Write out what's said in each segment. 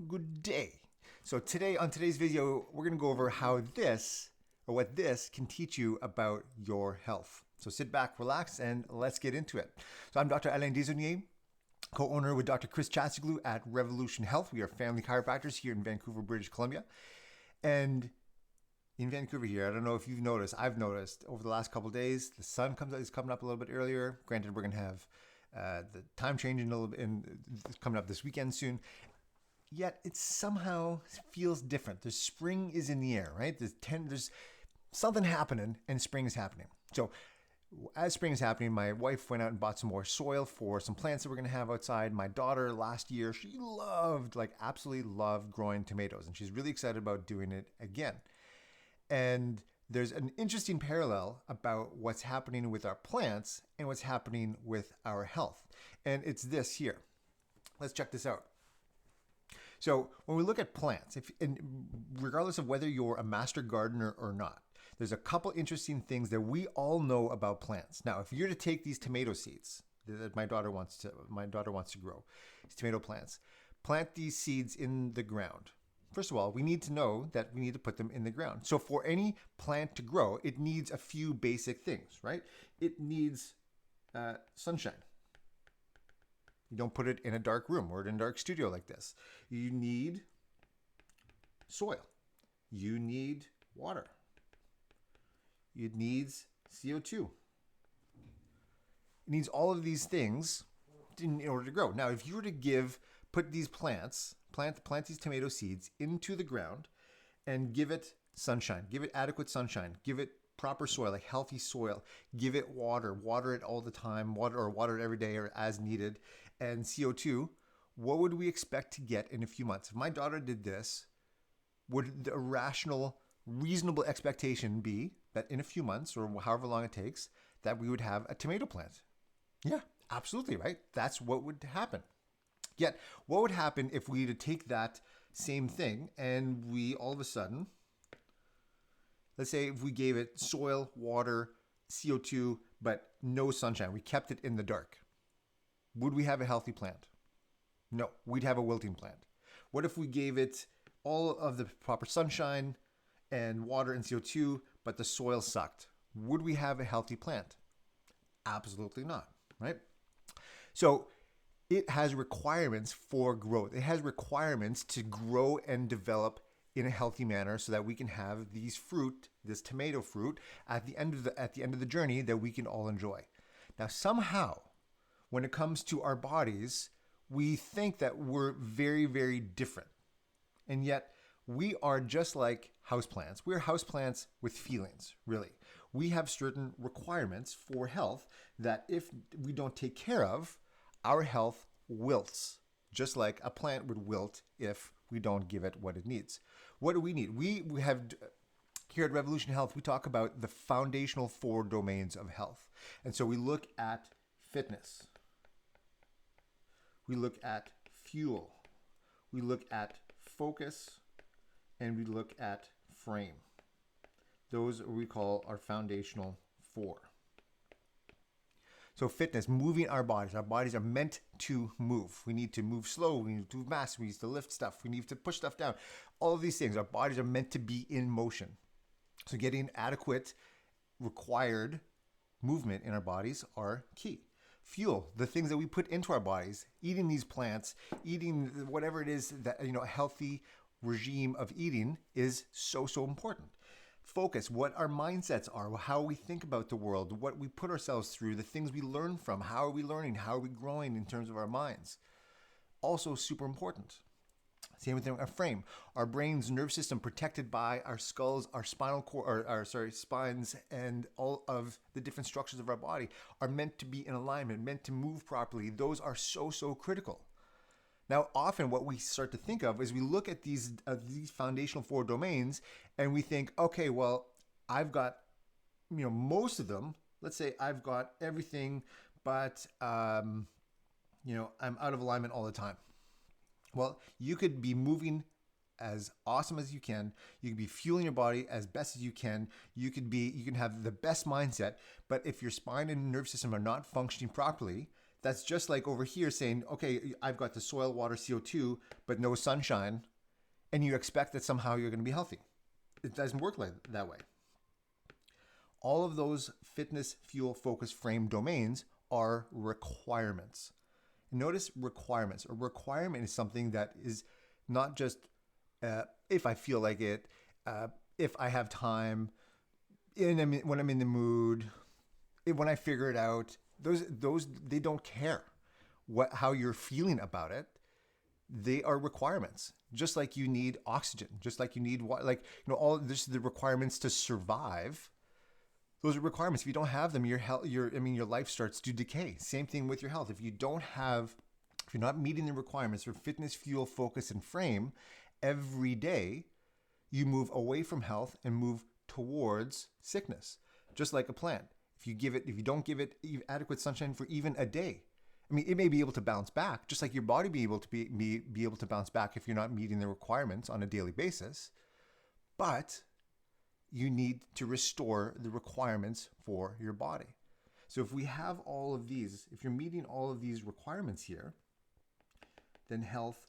Good day. So on today's video, we're going to go over how this, or what this can teach you about your health. So sit back, relax, and let's get into it. So I'm Dr. Alain Desaulniers, co-owner with Dr. Chris Chatsoglu at Revolution Health. We are family chiropractors here in Vancouver, British Columbia. And in Vancouver here, I don't know if you've noticed, I've noticed over the last couple of days, the sun is coming up a little bit earlier. Granted, we're going to have the time changing a little bit, and coming up this weekend soon. Yet it somehow feels different. The spring is in the air, right? There's something happening, and spring is happening. So as spring is happening, my wife went out and bought some more soil for some plants that we're going to have outside. My daughter last year, she absolutely loved growing tomatoes, and she's really excited about doing it again. And there's an interesting parallel about what's happening with our plants and what's happening with our health. And it's this here. Let's check this out. So when we look at plants, regardless of whether you're a master gardener or not, there's a couple interesting things that we all know about plants. Now, if you're to take these tomato seeds that my daughter wants to grow, these tomato plants, plant these seeds in the ground. First of all, we need to know that we need to put them in the ground. So for any plant to grow, it needs a few basic things, right? It needs sunshine. You don't put it in a dark room or in a dark studio like this. You need soil. You need water. It needs CO2. It needs all of these things in order to grow. Now, if you were to put these plant these tomato seeds into the ground and give it sunshine, give it adequate sunshine, give it proper soil, like healthy soil, give it water it all the time, water it every day or as needed, and CO2, what would we expect to get in a few months? If my daughter did this, would the rational, reasonable expectation be that in a few months or however long it takes, that we would have a tomato plant? Yeah, absolutely, right? That's what would happen. Yet, what would happen if we were to take that same thing and we all of a sudden, let's say if we gave it soil, water, CO2, but no sunshine, we kept it in the dark. Would we have a healthy plant? No, we'd have a wilting plant. What if we gave it all of the proper sunshine and water and CO2, but the soil sucked? Would we have a healthy plant? Absolutely not, right? So it has requirements for growth. It has requirements to grow and develop in a healthy manner so that we can have this tomato fruit at the end of the journey that we can all enjoy. Now, somehow, when it comes to our bodies, we think that we're very, very different. And yet, we are just like houseplants. We're houseplants with feelings, really. We have certain requirements for health that if we don't take care of, our health wilts, just like a plant would wilt if we don't give it what it needs. What do we need? We have, here at Revolution Health, we talk about the foundational 4 domains of health. And so we look at fitness. We look at fuel. We look at focus. And we look at frame. Those we call our foundational 4. So fitness, moving our bodies. Our bodies are meant to move. We need to move slow. We need to move mass. We need to lift stuff. We need to push stuff down. All of these things, our bodies are meant to be in motion. So getting adequate required movement in our bodies are key. Fuel, the things that we put into our bodies, eating these plants, eating whatever it is that, a healthy regime of eating is so, so important. Focus, what our mindsets are, how we think about the world, what we put ourselves through, the things we learn from, how are we learning, how are we growing in terms of our minds. Also super important. Same with our frame. Our brain's nerve system protected by our skulls, our spinal cord, spines, and all of the different structures of our body are meant to be in alignment, meant to move properly. Those are so, so critical. Now, often what we start to think of is we look at these foundational 4 domains and we think, okay, well, I've got, most of them. Let's say I've got everything, but, I'm out of alignment all the time. Well, you could be moving as awesome as you can. You can be fueling your body as best as you can. You can have the best mindset, but if your spine and nerve system are not functioning properly, That's just like over here saying, okay, I've got the soil, water, CO2, but no sunshine, and you expect that somehow you're going to be healthy. It doesn't work like that way. All of those fitness, fuel, focus, frame domains are requirements. Notice requirements. A requirement is something that is not just if I feel like it, if I have time, when I'm in the mood, when I figure it out. Those they don't care how you're feeling about it. They are requirements. Just like you need oxygen, just like you need water, like all this the requirements to survive. Those are requirements. If you don't have them, your life starts to decay. Same thing with your health. If you're not meeting the requirements for fitness, fuel, focus, and frame every day, you move away from health and move towards sickness. Just like a plant. If you don't give it adequate sunshine for even a day, it may be able to bounce back, just like your body be able to bounce back if you're not meeting the requirements on a daily basis. But you need to restore the requirements for your body. So if we have all of these, if you're meeting all of these requirements here, then health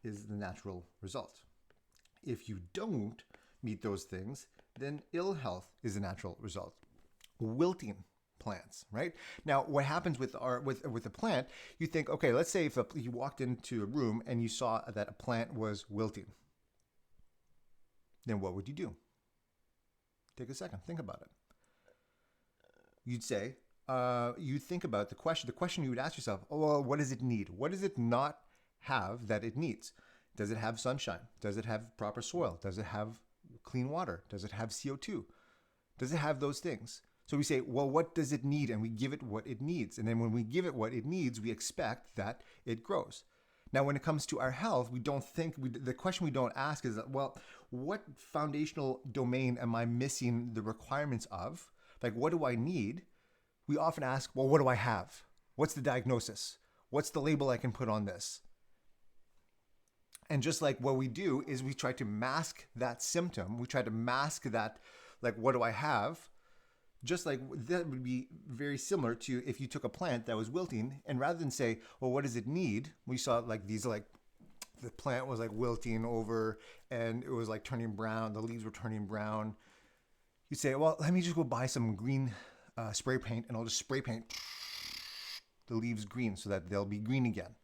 is the natural result. If you don't meet those things, then ill health is the natural result. Wilting plants, right? Now, what happens with a plant, you think, okay, let's say if you walked into a room and you saw that a plant was wilting, then what would you do? Take a second, think about it. You'd say, you think about the question you would ask yourself, oh, well, what does it need? What does it not have that it needs? Does it have sunshine? Does it have proper soil? Does it have clean water? Does it have CO2? Does it have those things? So we say, well, what does it need? And we give it what it needs. And then when we give it what it needs, we expect that it grows. Now, when it comes to our health, the question we don't ask is, well, what foundational domain am I missing the requirements of? Like, what do I need? We often ask, well, what do I have? What's the diagnosis? What's the label I can put on this? And just like what we do is we try to mask that symptom. We try to mask that, like, what do I have? Just like that would be very similar to if you took a plant that was wilting and rather than say, well, what does it need? We saw the plant was like wilting over and it was like turning brown. The leaves were turning brown. You say, well, let me just go buy some green spray paint and I'll just spray paint the leaves green so that they'll be green again.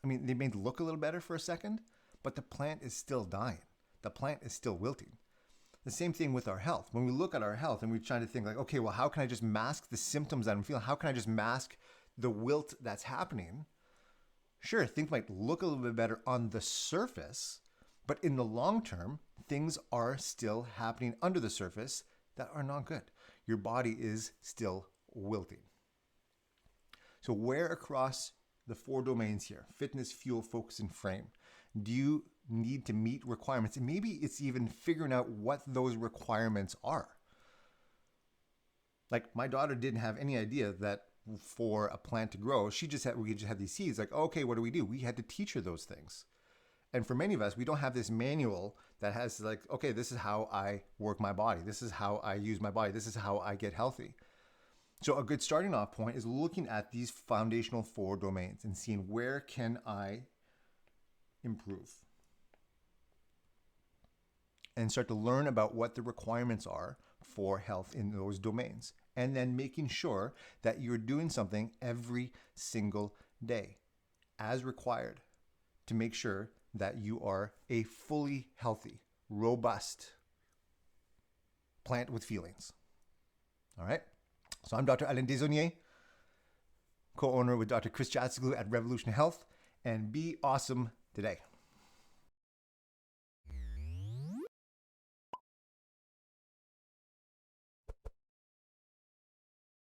They may look a little better for a second, but the plant is still dying. The plant is still wilting. The same thing with our health. When we look at our health and we're trying to think like, okay, well, how can I just mask the symptoms that I'm feeling? How can I just mask the wilt that's happening? Sure, things might look a little bit better on the surface, but in the long term, things are still happening under the surface that are not good. Your body is still wilting. So where across the 4 domains here, fitness, fuel, focus, and frame, do you need to meet requirements? And maybe it's even figuring out what those requirements are. Like my daughter didn't have any idea that for a plant to grow, we just had these seeds. Like, okay, what do? We had to teach her those things. And for many of us, we don't have this manual that has like, okay, this is how I work my body. This is how I use my body. This is how I get healthy. So a good starting off point is looking at these foundational 4 domains and seeing where can I improve and start to learn about what the requirements are for health in those domains. And then making sure that you're doing something every single day as required to make sure that you are a fully healthy, robust plant with feelings. All right? So I'm Dr. Alain Desaulniers, co-owner with Dr. Chris Chatsoglu at Revolution Health, and be awesome today.